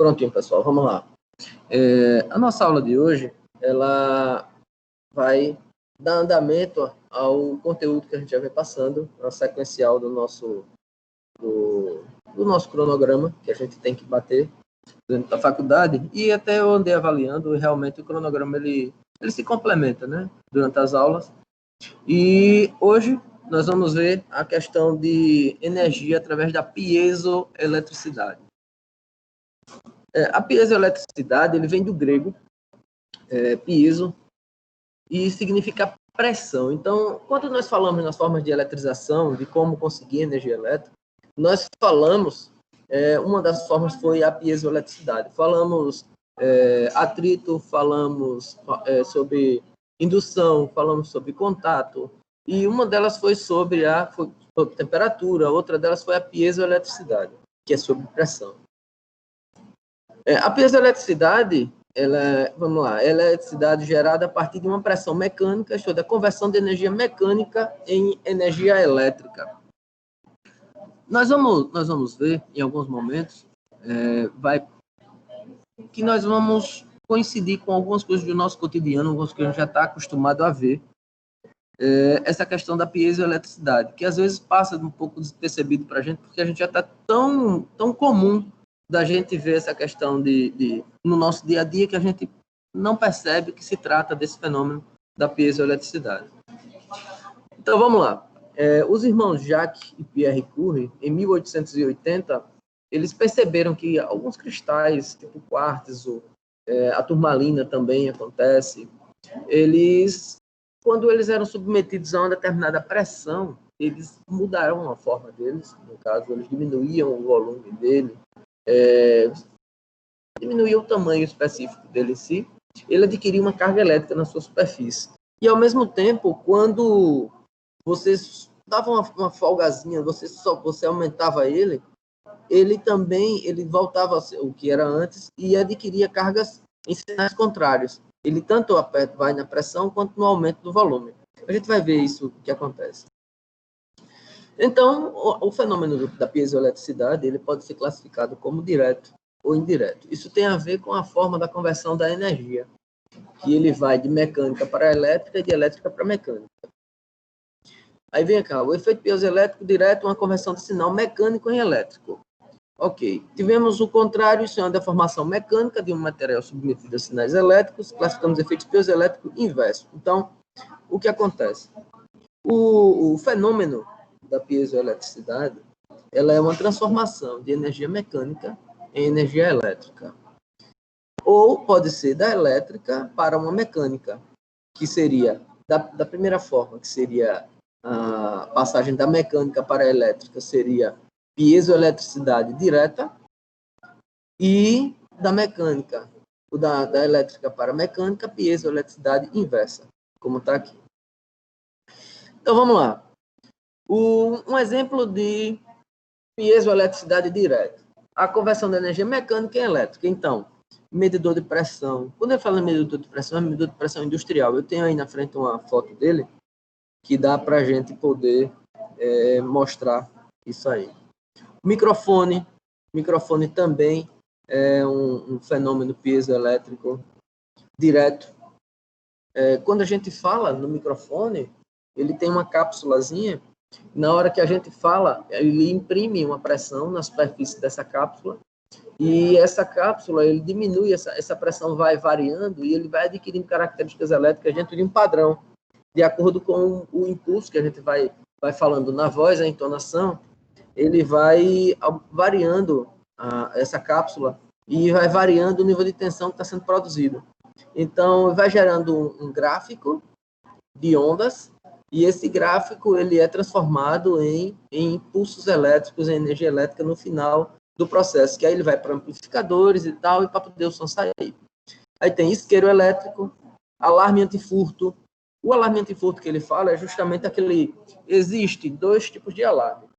Prontinho, pessoal, vamos lá. A nossa aula de hoje, ela vai dar andamento ao conteúdo que a gente já vem passando, na sequencial do nosso cronograma, que a gente tem que bater dentro da faculdade, e até eu andei avaliando, e realmente o cronograma ele se complementa, né, durante as aulas. E hoje nós vamos ver a questão de energia através da piezoeletricidade. A piezoeletricidade ele vem do grego piezo e significa pressão. Então, quando nós falamos nas formas de eletrização, de como conseguir energia elétrica, nós falamos, uma das formas foi a piezoeletricidade. Falamos atrito, falamos sobre indução, falamos sobre contato, e uma delas foi sobre temperatura, outra delas foi a piezoeletricidade, que é sobre pressão. A piezoeletricidade, ela é eletricidade gerada a partir de uma pressão mecânica, isto é, da conversão de energia mecânica em energia elétrica. Nós vamos ver, em alguns momentos, que nós vamos coincidir com algumas coisas do nosso cotidiano, algumas coisas que a gente já está acostumado a ver, essa questão da piezoeletricidade, que às vezes passa um pouco despercebido para a gente, porque a gente já está tão comum da gente ver essa questão no nosso dia a dia, que a gente não percebe que se trata desse fenômeno da piezoeletricidade. Então, vamos lá. Os irmãos Jacques e Pierre Curie, em 1880, eles perceberam que alguns cristais, tipo quartzo, a turmalina também acontece, quando eles eram submetidos a uma determinada pressão, eles mudaram a forma deles, no caso, eles diminuíam o volume dele, diminuíam o tamanho específico dele em si, ele adquiria uma carga elétrica na sua superfície. E, ao mesmo tempo, quando você dava uma folgazinha, você aumentava ele também voltava a ser o que era antes e adquiria cargas em sinais contrários. Ele tanto vai na pressão quanto no aumento do volume. A gente vai ver isso que acontece. Então, o fenômeno da piezoeletricidade ele pode ser classificado como direto ou indireto. Isso tem a ver com a forma da conversão da energia, que ele vai de mecânica para elétrica e de elétrica para mecânica. Aí vem cá, o efeito piezoelétrico direto é uma conversão de sinal mecânico em elétrico. Ok. Tivemos o contrário, isso é uma deformação mecânica de um material submetido a sinais elétricos, classificamos efeitos piezoelétricos inverso. Então, o que acontece? O fenômeno da piezoeletricidade, ela é uma transformação de energia mecânica em energia elétrica. Ou pode ser da elétrica para uma mecânica, que seria, da primeira forma, que seria a passagem da mecânica para a elétrica, seria piezoeletricidade direta, e da mecânica, da elétrica para a mecânica, piezoeletricidade inversa, como está aqui. Então, vamos lá. Um exemplo de piezoeletricidade direta. A conversão da energia mecânica em elétrica. Então, medidor de pressão. Quando eu falo em medidor de pressão, é medidor de pressão industrial. Eu tenho aí na frente uma foto dele, que dá para a gente poder mostrar isso aí. Microfone também é um fenômeno piezoelétrico direto. Quando a gente fala no microfone, ele tem uma cápsulazinha, na hora que a gente fala, ele imprime uma pressão na superfície dessa cápsula, e essa cápsula, ele diminui, essa pressão vai variando, e ele vai adquirindo características elétricas dentro de um padrão, de acordo com o impulso que a gente vai falando na voz, a entonação, ele vai variando essa cápsula e vai variando o nível de tensão que está sendo produzido. Então, vai gerando um gráfico de ondas, e esse gráfico ele é transformado em impulsos elétricos, em energia elétrica no final do processo, que aí ele vai para amplificadores e tal, e para poder o som sair. Aí tem isqueiro elétrico, alarme antifurto. O alarme antifurto que ele fala é justamente aquele... Existe dois tipos de alarme.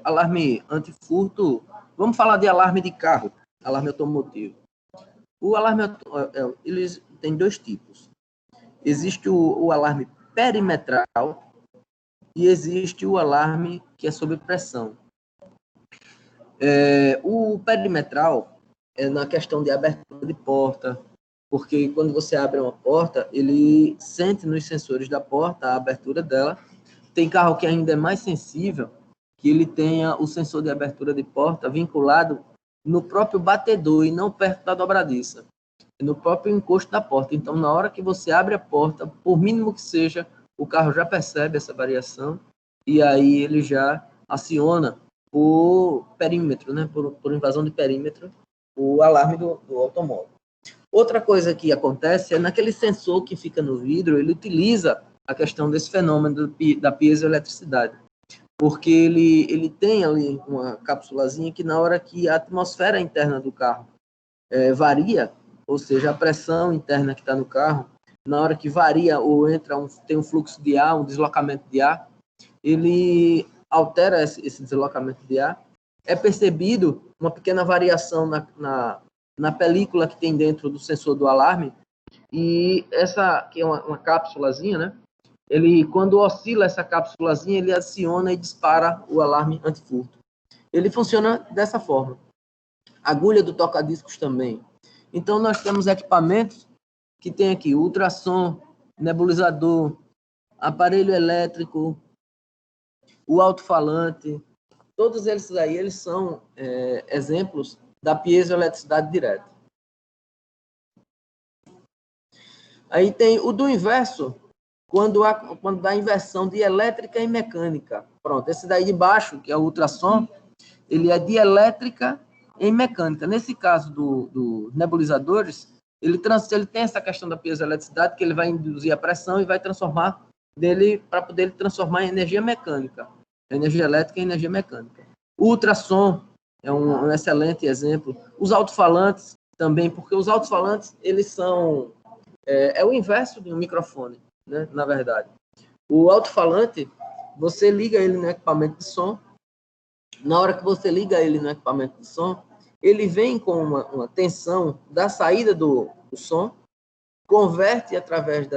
Alarme antifurto, vamos falar de alarme de carro, alarme automotivo. O alarme, eles têm dois tipos. Existe o alarme perimetral e existe o alarme que é sob pressão. O perimetral é na questão de abertura de porta, porque quando você abre uma porta, ele sente nos sensores da porta a abertura dela. Tem carro que ainda é mais sensível, que ele tenha o sensor de abertura de porta vinculado no próprio batedor e não perto da dobradiça, no próprio encosto da porta. Então, na hora que você abre a porta, por mínimo que seja, o carro já percebe essa variação e aí ele já aciona por perímetro, né, por invasão de perímetro, o alarme do automóvel. Outra coisa que acontece é naquele sensor que fica no vidro, ele utiliza a questão desse fenômeno da piezoeletricidade, porque ele tem ali uma cápsulazinha que na hora que a atmosfera interna do carro varia, ou seja, a pressão interna que está no carro, na hora que varia ou tem um fluxo de ar, um deslocamento de ar, ele altera esse deslocamento de ar. É percebido uma pequena variação na película que tem dentro do sensor do alarme, e essa que é uma cápsulazinha, né? Ele, quando oscila essa cápsulazinha, ele aciona e dispara o alarme antifurto. Ele funciona dessa forma. Agulha do toca-discos também. Então, nós temos equipamentos que tem aqui ultrassom, nebulizador, aparelho elétrico, o alto-falante. Todos eles aí, eles são exemplos da piezoeletricidade direta. Aí tem o do inverso, quando dá inversão de elétrica e mecânica. Pronto, esse daí de baixo, que é o ultrassom, ele é de elétrica em mecânica. Nesse caso dos nebulizadores, ele tem essa questão da piezoeletricidade, que ele vai induzir a pressão e vai transformar para poder transformar em energia mecânica, energia elétrica em energia mecânica. O ultrassom é um excelente exemplo. Os alto-falantes também, porque os alto-falantes, eles são o inverso de um microfone, né, na verdade. O alto-falante, você liga ele no equipamento de som. Na hora que você liga ele no equipamento de som, ele vem com uma tensão da saída do som, converte através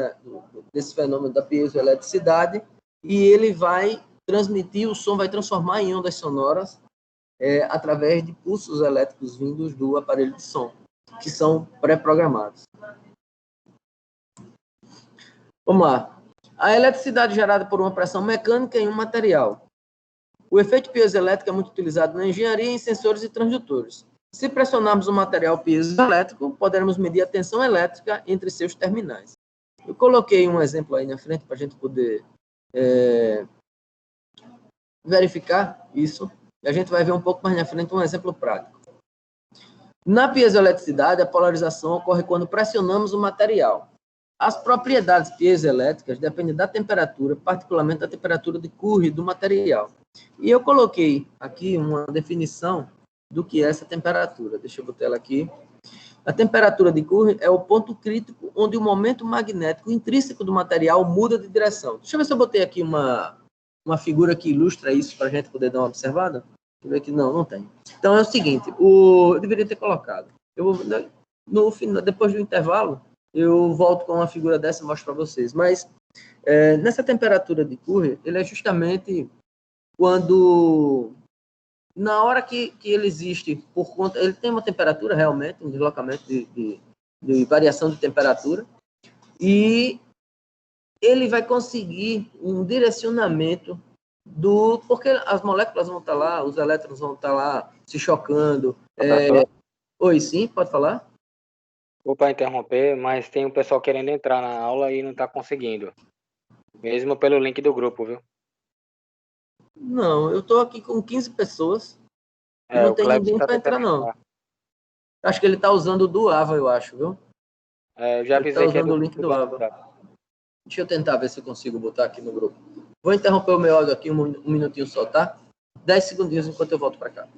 desse fenômeno da piezoeletricidade e ele vai transmitir, o som vai transformar em ondas sonoras através de pulsos elétricos vindos do aparelho de som, que são pré-programados. Vamos lá. A eletricidade gerada por uma pressão mecânica em um material. O efeito piezoelétrico é muito utilizado na engenharia em sensores e transdutores. Se pressionarmos um material piezoelétrico, poderemos medir a tensão elétrica entre seus terminais. Eu coloquei um exemplo aí na frente para a gente poder verificar isso. E a gente vai ver um pouco mais na frente um exemplo prático. Na piezoeletricidade, a polarização ocorre quando pressionamos o material. As propriedades piezoelétricas dependem da temperatura, particularmente da temperatura de Curry do material. E eu coloquei aqui uma definição do que é essa temperatura. Deixa eu botar ela aqui. A temperatura de Curry é o ponto crítico onde o momento magnético intrínseco do material muda de direção. Deixa eu ver se eu botei aqui uma figura que ilustra isso para a gente poder dar uma observada. Deixa eu ver aqui. Não tem. Então é o seguinte, eu deveria ter colocado. Eu vou, no final, depois do intervalo, eu volto com uma figura dessa e mostro para vocês. Mas nessa temperatura de Curry, ele é justamente quando, na hora que ele existe, por conta, ele tem uma temperatura realmente, um deslocamento de variação de temperatura, e ele vai conseguir um direcionamento porque as moléculas vão estar lá, os elétrons vão estar lá se chocando. Oi, sim, pode falar? Desculpa interromper, mas tem um pessoal querendo entrar na aula e não está conseguindo. Mesmo pelo link do grupo, viu? Não, eu estou aqui com 15 pessoas e não tem ninguém para entrar, não. Acho que ele está usando o do Ava, eu acho, viu? Eu já avisei que ele está usando o link do Ava. Deixa eu tentar ver se eu consigo botar aqui no grupo. Vou interromper o meu áudio aqui um minutinho só, tá? 10 segundinhos enquanto eu volto para cá.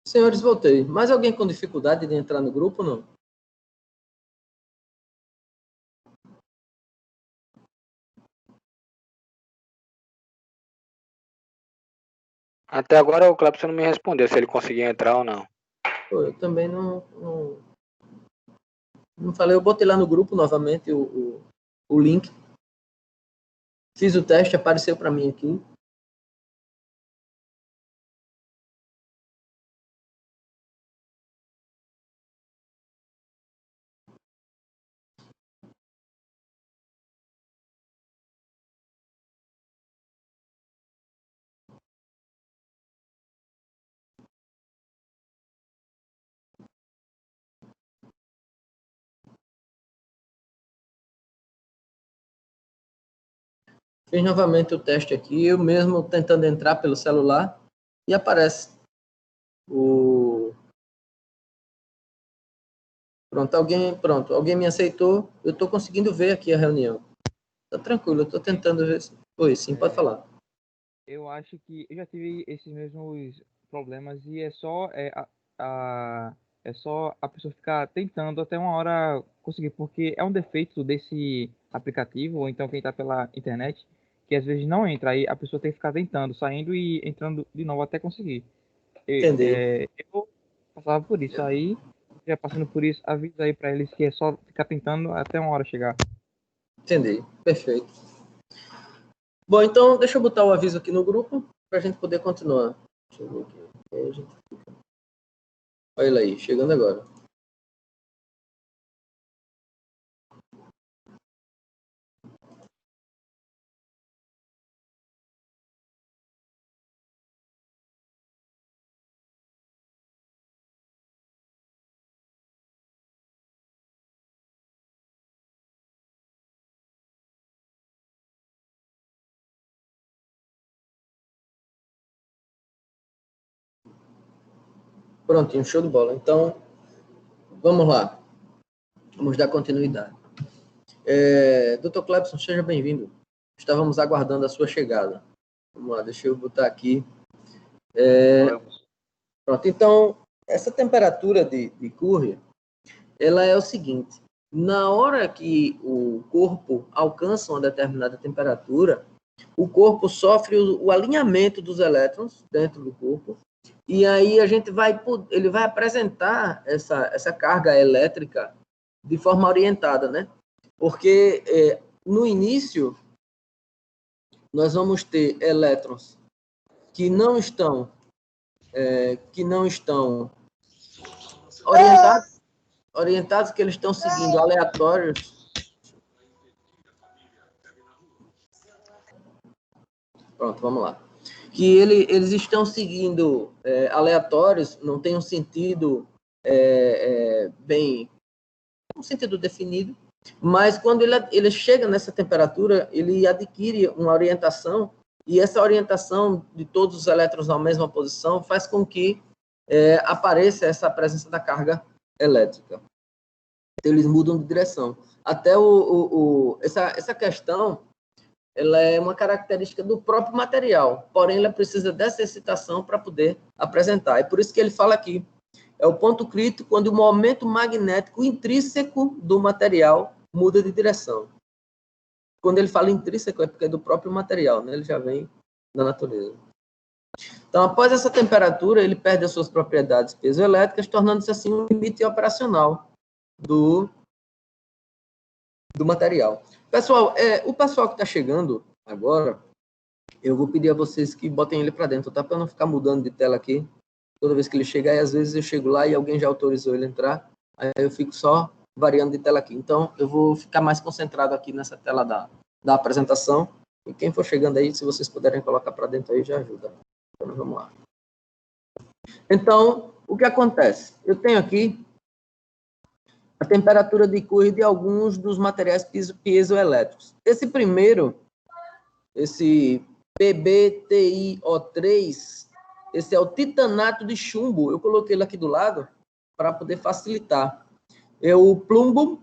Senhores, voltei. Mais alguém com dificuldade de entrar no grupo, não? Até agora o Clepson não me respondeu se ele conseguia entrar ou não. Pô, eu também não falei. Eu botei lá no grupo novamente o link. Fiz o teste, apareceu para mim aqui. Fiz novamente o teste aqui, eu mesmo tentando entrar pelo celular, e aparece Pronto, alguém me aceitou, eu estou conseguindo ver aqui a reunião. Tá tranquilo, eu estou tentando ver. Oi, sim, pode falar. Eu acho que eu já tive esses mesmos problemas e é só a pessoa ficar tentando até uma hora conseguir, porque é um defeito desse aplicativo, ou então quem está pela internet, que às vezes não entra, aí a pessoa tem que ficar tentando, saindo e entrando de novo até conseguir. Entendi. Eu passava por isso, aí já passando por isso, avisa aí para eles que é só ficar tentando até uma hora chegar. Entendi, perfeito. Bom, então deixa eu botar o aviso aqui no grupo para a gente poder continuar. Deixa eu ver aqui. Aí a gente fica. Olha ele aí, chegando agora. Prontinho, show de bola. Então, vamos lá. Vamos dar continuidade. Dr. Clepson, seja bem-vindo. Estávamos aguardando a sua chegada. Vamos lá, deixa eu botar aqui. Pronto, então, essa temperatura de Curry, ela é o seguinte: na hora que o corpo alcança uma determinada temperatura, o corpo sofre o alinhamento dos elétrons dentro do corpo, e aí ele vai apresentar essa carga elétrica de forma orientada, né? Porque no início nós vamos ter elétrons que não estão orientados, que eles estão seguindo aleatórios. Pronto, vamos lá. Que eles estão seguindo aleatórios, não tem um sentido bem, um sentido definido, mas quando ele chega nessa temperatura, ele adquire uma orientação, e essa orientação de todos os elétrons na mesma posição faz com que apareça essa presença da carga elétrica. Então, eles mudam de direção. Até essa questão, ela é uma característica do próprio material, porém ela precisa dessa excitação para poder apresentar. É por isso que ele fala aqui, é o ponto crítico quando o momento magnético intrínseco do material muda de direção. Quando ele fala intrínseco é porque é do próprio material, né? Ele já vem da natureza. Então, após essa temperatura, ele perde as suas propriedades piezoelétricas, tornando-se assim um limite operacional do material. Pessoal, o pessoal que está chegando agora, eu vou pedir a vocês que botem ele para dentro, tá? Para não ficar mudando de tela aqui toda vez que ele chegar, e às vezes eu chego lá e alguém já autorizou ele entrar, aí eu fico só variando de tela aqui. Então, eu vou ficar mais concentrado aqui nessa tela da apresentação, e quem for chegando aí, se vocês puderem colocar para dentro aí, já ajuda. Então, vamos lá. Então, o que acontece? Eu tenho aqui a temperatura de Curry de alguns dos materiais piezoelétricos. Esse primeiro, esse PbTiO3, esse é o titanato de chumbo. Eu coloquei ele aqui do lado para poder facilitar. É o plumbo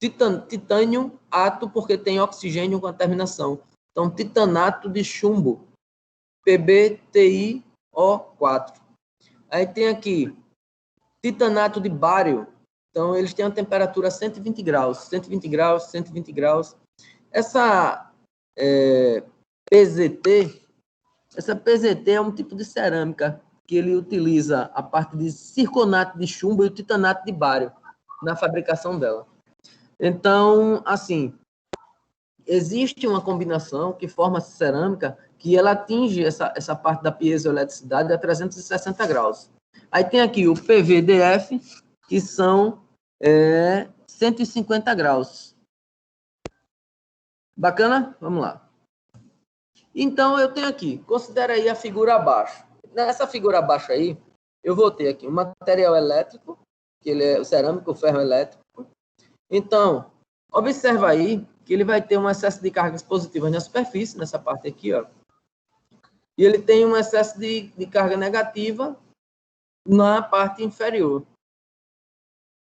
titânio ato, porque tem oxigênio com a terminação. Então, titanato de chumbo, PbTiO4. Aí tem aqui titanato de bário. Então, eles têm uma temperatura 120 graus, 120 graus, 120 graus. Essa PZT, essa PZT é um tipo de cerâmica que ele utiliza a parte de circonato de chumbo e o titanato de bário na fabricação dela. Então, assim, existe uma combinação que forma essa cerâmica que ela atinge essa parte da piezoeletricidade a 360 graus. Aí tem aqui o PVDF, que são 150 graus. Bacana? Vamos lá. Então, eu tenho aqui, considera aí a figura abaixo. Nessa figura abaixo aí, eu vou ter aqui um material elétrico, que ele é o cerâmico, o ferro elétrico. Então, observa aí que ele vai ter um excesso de cargas positivas na superfície, nessa parte aqui, ó. E ele tem um excesso de carga negativa na parte inferior.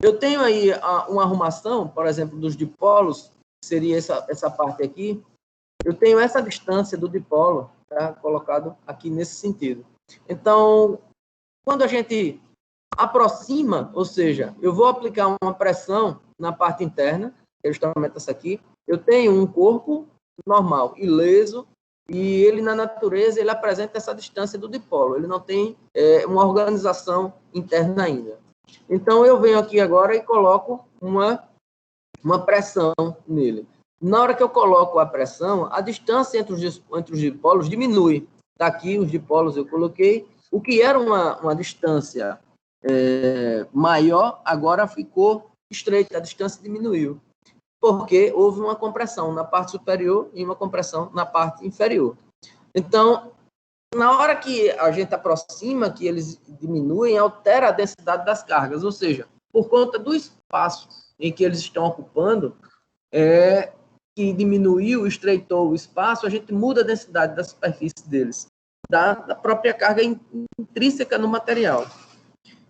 Eu tenho aí uma arrumação, por exemplo, dos dipolos, que seria essa parte aqui. Eu tenho essa distância do dipolo, tá, colocado aqui nesse sentido. Então, quando a gente aproxima, ou seja, eu vou aplicar uma pressão na parte interna, que é justamente essa aqui, eu tenho um corpo normal, ileso, e ele, na natureza, ele apresenta essa distância do dipolo, ele não tem uma organização interna ainda. Então, eu venho aqui agora e coloco uma pressão nele. Na hora que eu coloco a pressão, a distância entre os dipolos diminui. Está aqui os dipolos eu coloquei. O que era uma distância maior, agora ficou estreita, a distância diminuiu. Porque houve uma compressão na parte superior e uma compressão na parte inferior. Então, na hora que a gente aproxima, que eles diminuem, altera a densidade das cargas. Ou seja, por conta do espaço em que eles estão ocupando, que diminuiu, estreitou o espaço, a gente muda a densidade da superfície deles, da própria carga intrínseca no material.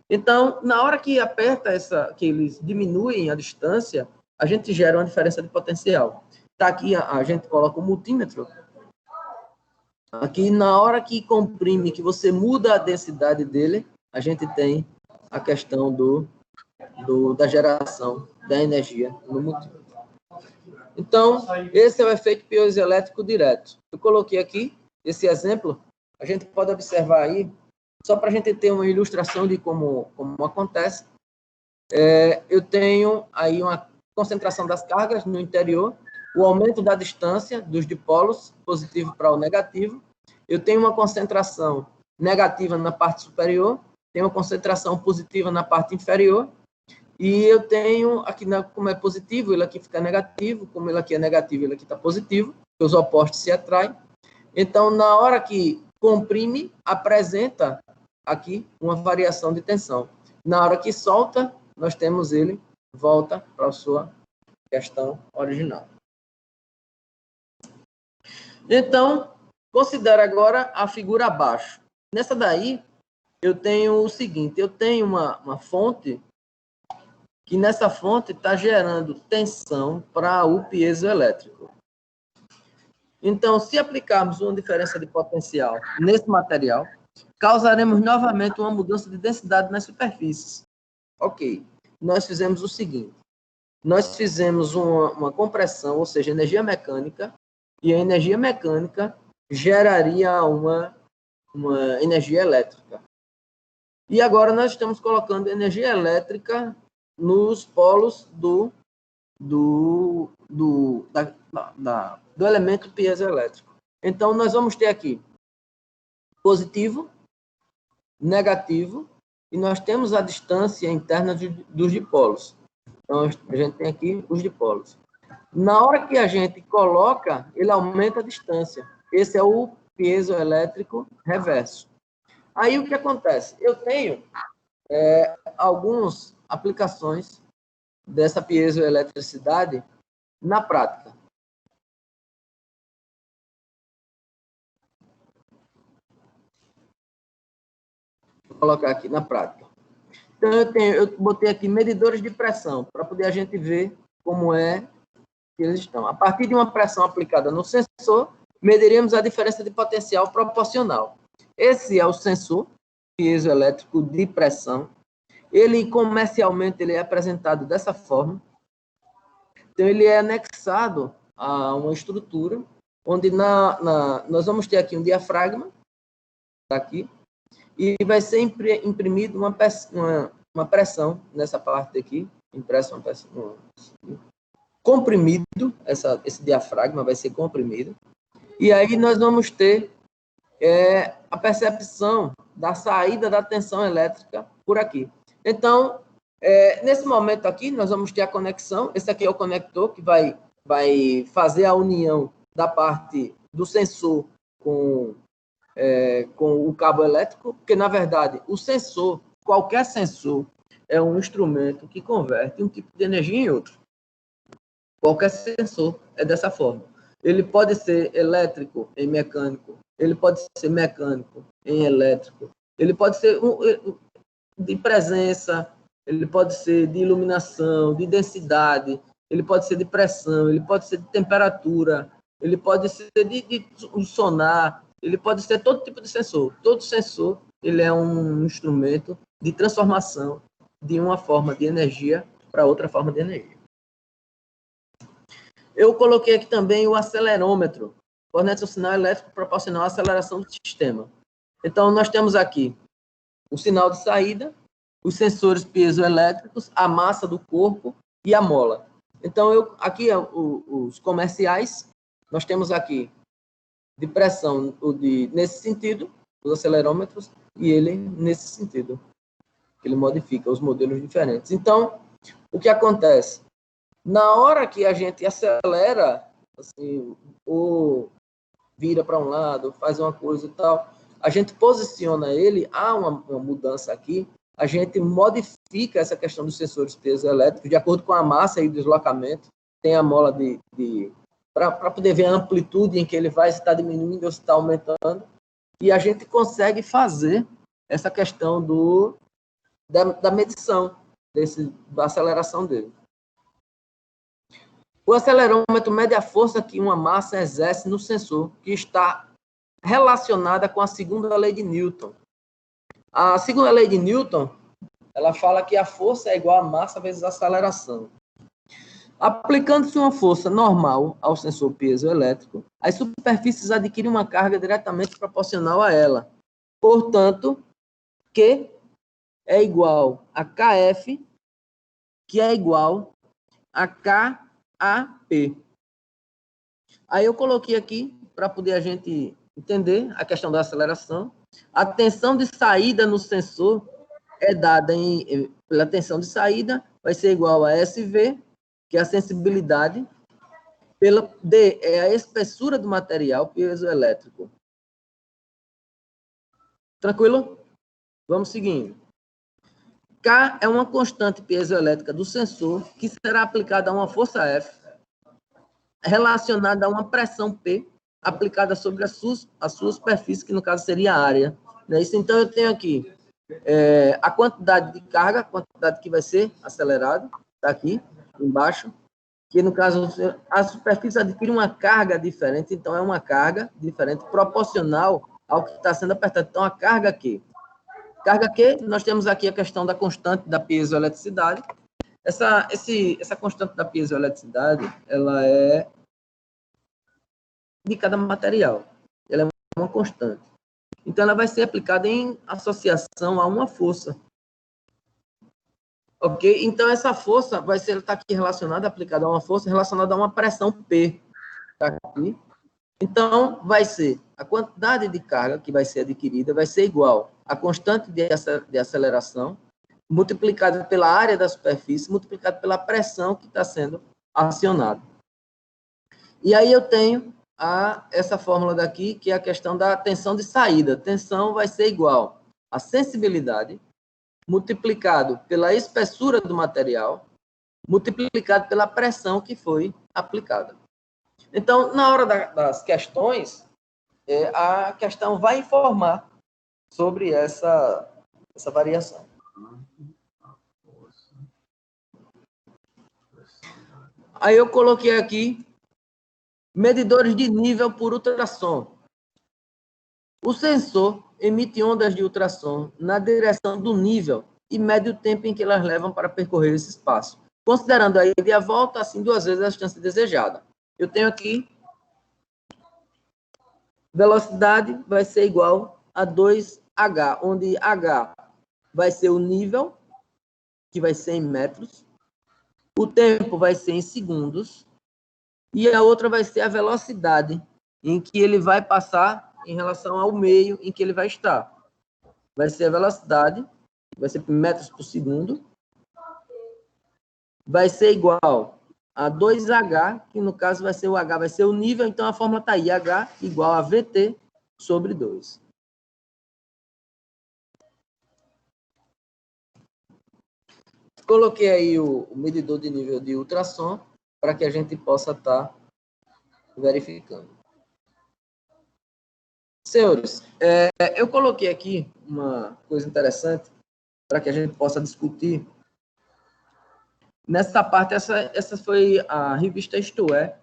Então, na hora que aperta que eles diminuem a distância, a gente gera uma diferença de potencial. Tá aqui, a gente coloca o multímetro. Aqui, na hora que comprime, que você muda a densidade dele, a gente tem a questão da geração da energia no multímetro. Então, esse é o efeito piezoelétrico direto. Eu coloquei aqui esse exemplo, a gente pode observar aí, só para a gente ter uma ilustração de como acontece. Eu tenho aí uma concentração das cargas no interior, o aumento da distância dos dipolos, positivo para o negativo. Eu tenho uma concentração negativa na parte superior, tenho uma concentração positiva na parte inferior, e eu tenho, aqui como é positivo, ele aqui fica negativo, como ele aqui é negativo, ele aqui está positivo, os opostos se atraem. Então, na hora que comprime, apresenta aqui uma variação de tensão. Na hora que solta, nós temos ele, volta para a sua questão original. Então, considere agora a figura abaixo. Nessa daí, eu tenho o seguinte, eu tenho uma fonte que nessa fonte está gerando tensão para o piezoelétrico. Então, se aplicarmos uma diferença de potencial nesse material, causaremos novamente uma mudança de densidade nas superfícies. Ok, nós fizemos o seguinte, nós fizemos uma compressão, ou seja, energia mecânica, e a energia mecânica geraria uma energia elétrica. E agora nós estamos colocando energia elétrica nos polos do elemento piezoelétrico. Então, nós vamos ter aqui positivo, negativo, e nós temos a distância interna dos dipolos. Então, a gente tem aqui os dipolos. Na hora que a gente coloca, ele aumenta a distância. Esse é o piezoelétrico reverso. Aí, o que acontece? Eu tenho algumas aplicações dessa piezoeletricidade na prática. Vou colocar aqui na prática. Então, eu botei aqui medidores de pressão, para poder a gente ver como é que eles estão. A partir de uma pressão aplicada no sensor, mediremos a diferença de potencial proporcional. Esse é o sensor, piezoelétrico de pressão. Ele, comercialmente, ele é apresentado dessa forma. Então, ele é anexado a uma estrutura, onde nós vamos ter aqui um diafragma, tá aqui, e vai ser imprimido uma pressão nessa parte aqui, impressa uma pressão, comprimido, esse diafragma vai ser comprimido, e aí nós vamos ter a percepção da saída da tensão elétrica por aqui. Então, nesse momento aqui, nós vamos ter a conexão, esse aqui é o conector que vai fazer a união da parte do sensor com o cabo elétrico, porque, na verdade, o sensor, qualquer sensor, é um instrumento que converte um tipo de energia em outro. Qualquer sensor é dessa forma. Ele pode ser elétrico em mecânico, ele pode ser mecânico em elétrico, ele pode ser de presença, ele pode ser de iluminação, de densidade, ele pode ser de pressão, ele pode ser de temperatura, ele pode ser de sonar, ele pode ser todo tipo de sensor. Todo sensor ele é um instrumento de transformação de uma forma de energia para outra forma de energia. Eu coloquei aqui também o acelerômetro, fornece o sinal elétrico proporcional à aceleração do sistema. Então, nós temos aqui o sinal de saída, os sensores piezoelétricos, a massa do corpo e a mola. Então, aqui os comerciais, nós temos aqui de pressão nesse sentido, os acelerômetros, e ele nesse sentido. Ele modifica os modelos diferentes. Então, o que acontece? Na hora que a gente acelera, assim, ou vira para um lado, faz uma coisa e tal, a gente posiciona ele, há uma mudança aqui, a gente modifica essa questão dos sensores piezoelétricos de acordo com a massa e o deslocamento. Tem a mola para poder ver a amplitude em que ele vai, se está diminuindo ou se está aumentando. E a gente consegue fazer essa questão da medição, da aceleração dele. O acelerômetro mede a força que uma massa exerce no sensor, que está relacionada com a segunda lei de Newton. A segunda lei de Newton, ela fala que a força é igual a massa vezes a aceleração. Aplicando-se uma força normal ao sensor piezoelétrico, as superfícies adquirem uma carga diretamente proporcional a ela. Portanto, Q é igual a KF, que é igual a KAP. Aí eu coloquei aqui, para poder a gente entender a questão da aceleração. A tensão de saída no sensor é dada pela tensão de saída, vai ser igual a SV, que é a sensibilidade, pela D é a espessura do material piezoelétrico. Tranquilo? Vamos seguindo. K é uma constante piezoelétrica do sensor que será aplicada a uma força F relacionada a uma pressão P aplicada sobre a sua superfície, que no caso seria a área. Né? Então, eu tenho aqui a quantidade de carga, a quantidade que vai ser acelerada, está aqui embaixo, que no caso a superfície adquire uma carga diferente, então é uma carga diferente proporcional ao que está sendo apertado. Então, a carga Q. Carga Q, nós temos aqui a questão da constante da piezoeletricidade. Essa constante da piezoeletricidade, ela é de cada material. Ela é uma constante. Então, ela vai ser aplicada em associação a uma força. Ok? Então, essa força vai estar aqui relacionada, aplicada a uma força relacionada a uma pressão P. Tá aqui. Então, vai ser a quantidade de carga que vai ser adquirida vai ser igual à constante de aceleração multiplicada pela área da superfície, multiplicada pela pressão que está sendo acionada. E aí eu tenho essa fórmula daqui, que é a questão da tensão de saída. Tensão vai ser igual à sensibilidade multiplicado pela espessura do material, multiplicado pela pressão que foi aplicada. Então, na hora das questões, a questão vai informar sobre essa variação. Aí eu coloquei aqui medidores de nível por ultrassom. O sensor emite ondas de ultrassom na direção do nível e mede o tempo em que elas levam para percorrer esse espaço, considerando a ida e a volta, assim, 2 vezes a distância desejada. Eu tenho aqui, velocidade vai ser igual a 2h, onde h vai ser o nível, que vai ser em metros, o tempo vai ser em segundos, e a outra vai ser a velocidade em que ele vai passar em relação ao meio em que ele vai estar. Vai ser a velocidade, vai ser metros por segundo, vai ser igual a 2h, que no caso vai ser o h, vai ser o nível, então a fórmula está aí, h igual a VT sobre 2. Coloquei aí o medidor de nível de ultrassom para que a gente possa estar verificando. Senhores, eu coloquei aqui uma coisa interessante para que a gente possa discutir. Nessa parte, essa foi a revista Isto É,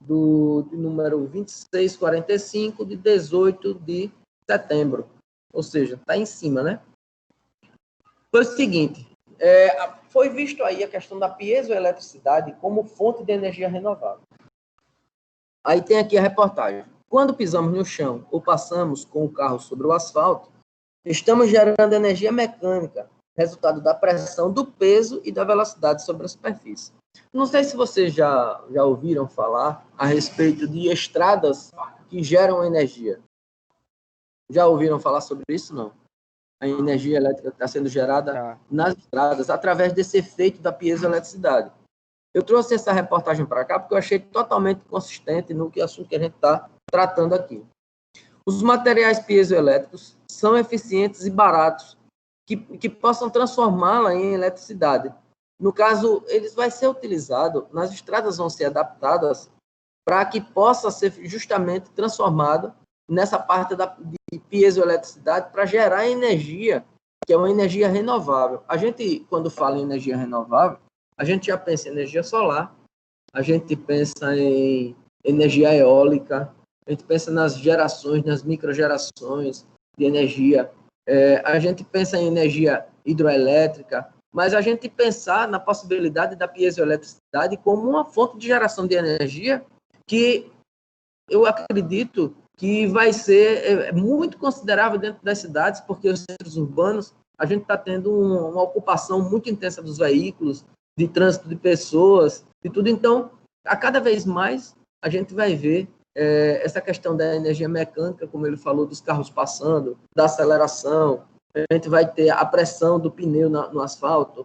de número 2645, de 18 de setembro. Ou seja, está em cima, né? Foi o seguinte, foi visto aí a questão da piezoeletricidade como fonte de energia renovável. Aí tem aqui a reportagem. Quando pisamos no chão ou passamos com o carro sobre o asfalto, estamos gerando energia mecânica, resultado da pressão, do peso e da velocidade sobre a superfície. Não sei se vocês já ouviram falar a respeito de estradas que geram energia. Já ouviram falar sobre isso? Não. A energia elétrica está sendo gerada nas estradas através desse efeito da piezoeletricidade. Eu trouxe essa reportagem para cá porque eu achei totalmente consistente no assunto que a gente está tratando aqui. Os materiais piezoelétricos são eficientes e baratos, que possam transformá-la em eletricidade. No caso, eles vão ser utilizados, nas estradas vão ser adaptadas para que possa ser justamente transformado nessa parte de piezoeletricidade para gerar energia, que é uma energia renovável. A gente, quando fala em energia renovável, a gente já pensa em energia solar, a gente pensa em energia eólica, a gente pensa nas gerações, nas microgerações de energia, a gente pensa em energia hidroelétrica, mas a gente pensar na possibilidade da piezoeletricidade como uma fonte de geração de energia que eu acredito que vai ser muito considerável dentro das cidades, porque os centros urbanos, a gente está tendo uma ocupação muito intensa dos veículos, de trânsito de pessoas, e tudo. Então, a cada vez mais, a gente vai ver essa questão da energia mecânica, como ele falou, dos carros passando, da aceleração, a gente vai ter a pressão do pneu no asfalto.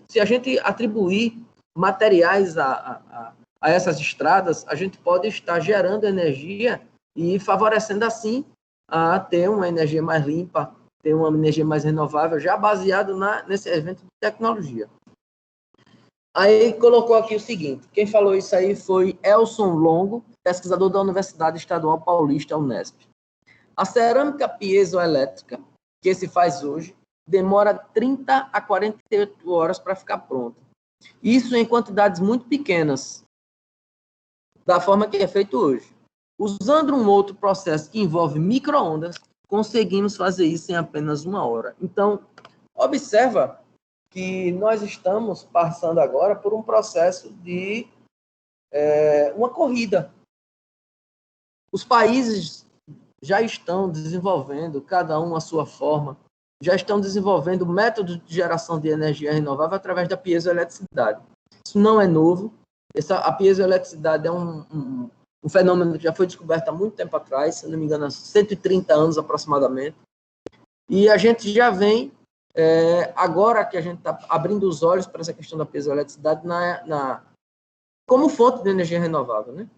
Se a gente atribuir materiais a essas estradas, a gente pode estar gerando energia e favorecendo, assim, a ter uma energia mais limpa, ter uma energia mais renovável, já baseado nesse evento de tecnologia. Aí colocou aqui o seguinte, quem falou isso aí foi Elson Longo, pesquisador da Universidade Estadual Paulista, Unesp. A cerâmica piezoelétrica, que se faz hoje, demora 30 a 48 horas para ficar pronta. Isso em quantidades muito pequenas, da forma que é feito hoje. Usando um outro processo que envolve micro-ondas, conseguimos fazer isso em apenas 1 hora. Então, observa que nós estamos passando agora por um processo de uma corrida. Os países já estão desenvolvendo, cada um a sua forma, já estão desenvolvendo métodos de geração de energia renovável através da piezoeletricidade. Isso não é novo. A piezoeletricidade é um fenômeno que já foi descoberto há muito tempo atrás, se não me engano, há 130 anos aproximadamente. E a gente já vem, agora que a gente está abrindo os olhos para essa questão da piezoeletricidade como fonte de energia renovável, né?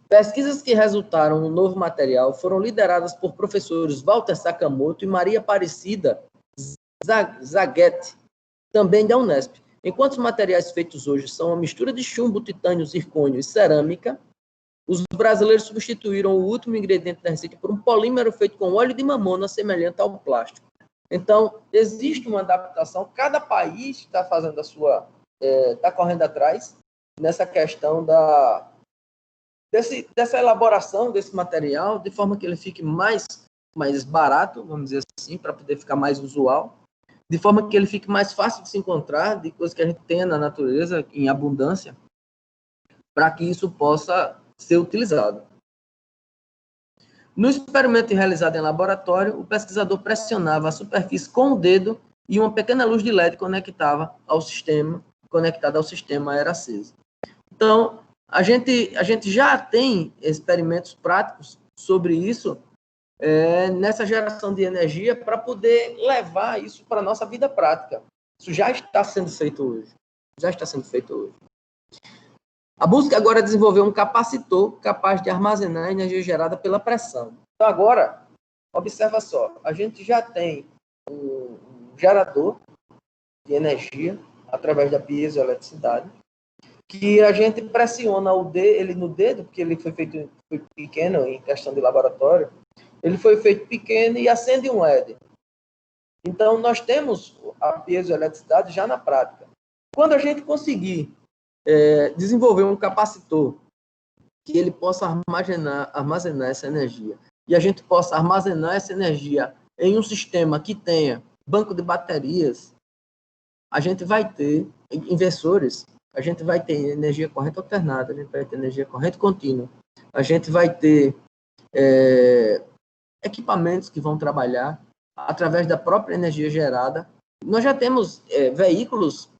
Pesquisas que resultaram no novo material foram lideradas por professores Walter Sakamoto e Maria Aparecida Zaguete, também da Unesp. Enquanto os materiais feitos hoje são uma mistura de chumbo, titânio, zircônio e cerâmica, os brasileiros substituíram o último ingrediente da receita por um polímero feito com óleo de mamona semelhante ao plástico. Então, existe uma adaptação, cada país está fazendo está correndo atrás nessa questão dessa elaboração desse material, de forma que ele fique mais barato, vamos dizer assim, para poder ficar mais usual, de forma que ele fique mais fácil de se encontrar, de coisas que a gente tenha na natureza em abundância, para que isso possa ser utilizado. No experimento realizado em laboratório, o pesquisador pressionava a superfície com o dedo e uma pequena luz de LED conectada ao sistema era acesa. Então, a gente já tem experimentos práticos sobre isso, nessa geração de energia, para poder levar isso para a nossa vida prática. Isso já está sendo feito hoje. A busca agora é desenvolver um capacitor capaz de armazenar a energia gerada pela pressão. Então, agora, observa só, a gente já tem um gerador de energia através da piezoeletricidade, que a gente pressiona ele no dedo, porque ele foi pequeno em questão de laboratório, ele foi feito pequeno e acende um LED. Então, nós temos a piezoeletricidade já na prática. Quando a gente conseguir desenvolver um capacitor que ele possa armazenar essa energia, e a gente possa armazenar essa energia em um sistema que tenha banco de baterias, a gente vai ter inversores, a gente vai ter energia corrente alternada, a gente vai ter energia corrente contínua, a gente vai ter equipamentos que vão trabalhar através da própria energia gerada. Nós já temos veículos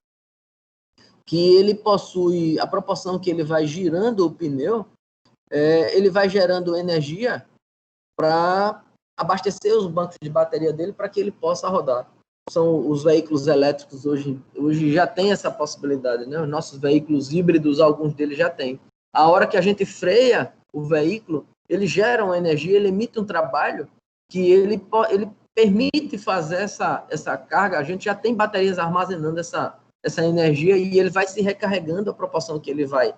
que ele possui, a proporção que ele vai girando o pneu, ele vai gerando energia para abastecer os bancos de bateria dele para que ele possa rodar. São os veículos elétricos hoje já tem essa possibilidade, né? Os nossos veículos híbridos, alguns deles já têm. A hora que a gente freia o veículo, ele gera uma energia, ele emite um trabalho que ele permite fazer essa carga. A gente já tem baterias armazenando essa energia e ele vai se recarregando à proporção que ele vai,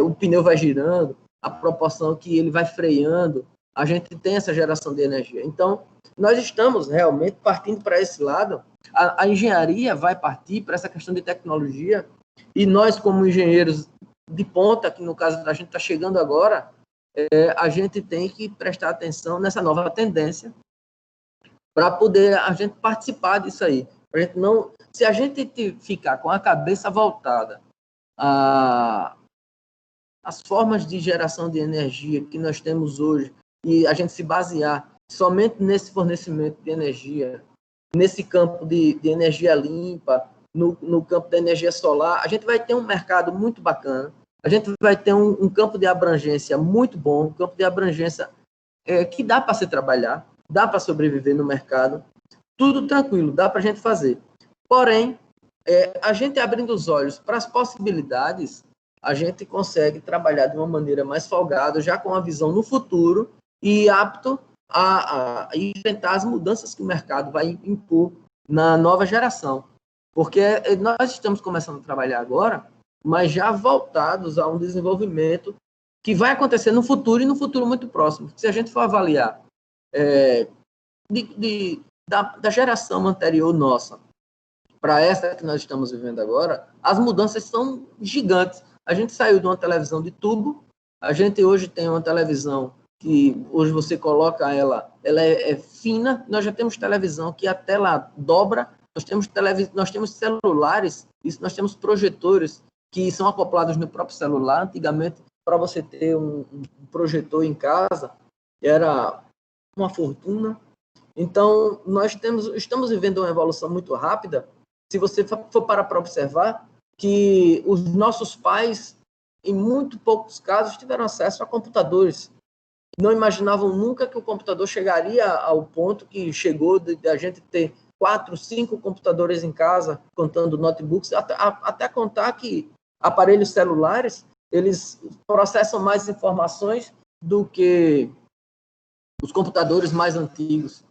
o pneu vai girando, à proporção que ele vai freando, a gente tem essa geração de energia. Então, nós estamos realmente partindo para esse lado, a engenharia vai partir para essa questão de tecnologia, e nós, como engenheiros de ponta, que no caso a gente está chegando agora, a gente tem que prestar atenção nessa nova tendência para poder a gente participar disso aí. A gente não, se a gente ficar com a cabeça voltada às formas de geração de energia que nós temos hoje e a gente se basear somente nesse fornecimento de energia, nesse campo de energia limpa, no campo da energia solar, a gente vai ter um mercado muito bacana, a gente vai ter um campo de abrangência muito bom, um campo de abrangência que dá para se trabalhar, dá para sobreviver no mercado, tudo tranquilo, dá para a gente fazer. Porém, a gente abrindo os olhos para as possibilidades, a gente consegue trabalhar de uma maneira mais folgada, já com a visão no futuro e apto a enfrentar as mudanças que o mercado vai impor na nova geração. Porque nós estamos começando a trabalhar agora, mas já voltados a um desenvolvimento que vai acontecer no futuro e no futuro muito próximo. Se a gente for avaliar da geração anterior nossa para essa que nós estamos vivendo agora, as mudanças são gigantes. A gente saiu de uma televisão de tubo, a gente hoje tem uma televisão que hoje você coloca ela é fina, nós já temos televisão que a tela dobra, nós temos celulares, nós temos projetores que são acoplados no próprio celular. Antigamente, para você ter um projetor em casa, era uma fortuna. Então, nós estamos vivendo uma evolução muito rápida. Se você for parar para observar, que os nossos pais, em muito poucos casos, tiveram acesso a computadores. Não imaginavam nunca que o computador chegaria ao ponto que chegou de a gente ter 4, 5 computadores em casa, contando notebooks, até contar que aparelhos celulares, eles processam mais informações do que os computadores mais antigos.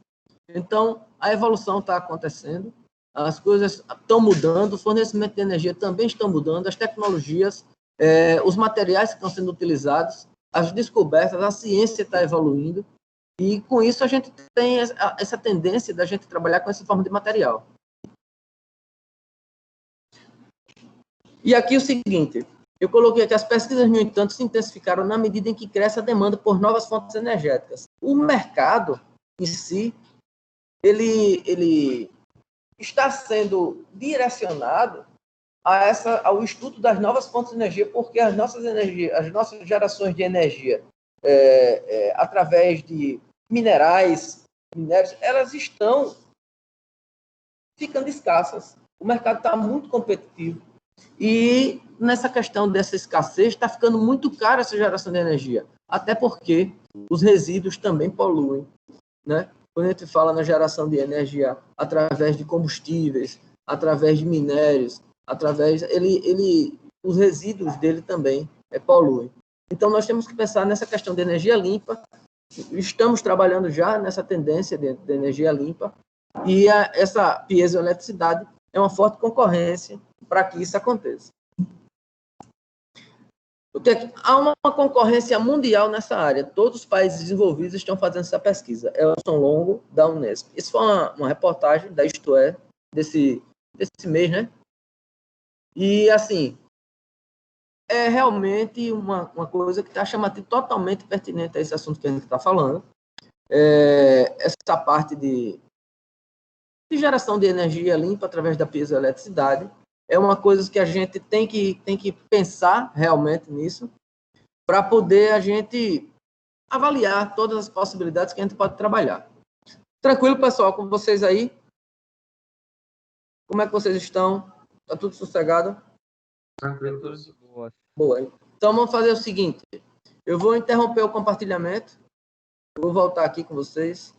Então, a evolução está acontecendo, as coisas estão mudando, o fornecimento de energia também estão mudando, as tecnologias, os materiais que estão sendo utilizados, as descobertas, a ciência está evoluindo, e com isso a gente tem essa tendência da gente trabalhar com essa forma de material. E aqui o seguinte, Eu coloquei aqui, as pesquisas, no entanto, se intensificaram na medida em que cresce a demanda por novas fontes energéticas. O mercado em si, ele está sendo direcionado ao estudo das novas fontes de energia, porque as nossas gerações de energia, através de minérios, elas estão ficando escassas. O mercado está muito competitivo. E nessa questão dessa escassez, está ficando muito cara essa geração de energia. Até porque os resíduos também poluem, né? Quando a gente fala na geração de energia através de combustíveis, através de minérios, os resíduos dele também poluem. Então, nós temos que pensar nessa questão de energia limpa. Estamos trabalhando já nessa tendência de energia limpa. E essa piezoeletricidade é uma forte concorrência para que isso aconteça. Há uma concorrência mundial nessa área. Todos os países desenvolvidos estão fazendo essa pesquisa. Elson Longo, da Unesp. Isso foi uma reportagem da Isto É, desse mês, né? E, assim, é realmente uma coisa que está chamando totalmente pertinente a esse assunto que a gente está falando. Essa parte de geração de energia limpa através da piezoeletricidade é uma coisa que a gente tem que pensar realmente nisso para poder a gente avaliar todas as possibilidades que a gente pode trabalhar. Tranquilo, pessoal, com vocês aí? Como é que vocês estão? Tá tudo sossegado? Tranquilo. Boa. Então, vamos fazer o seguinte. Eu vou interromper o compartilhamento. Eu vou voltar aqui com vocês.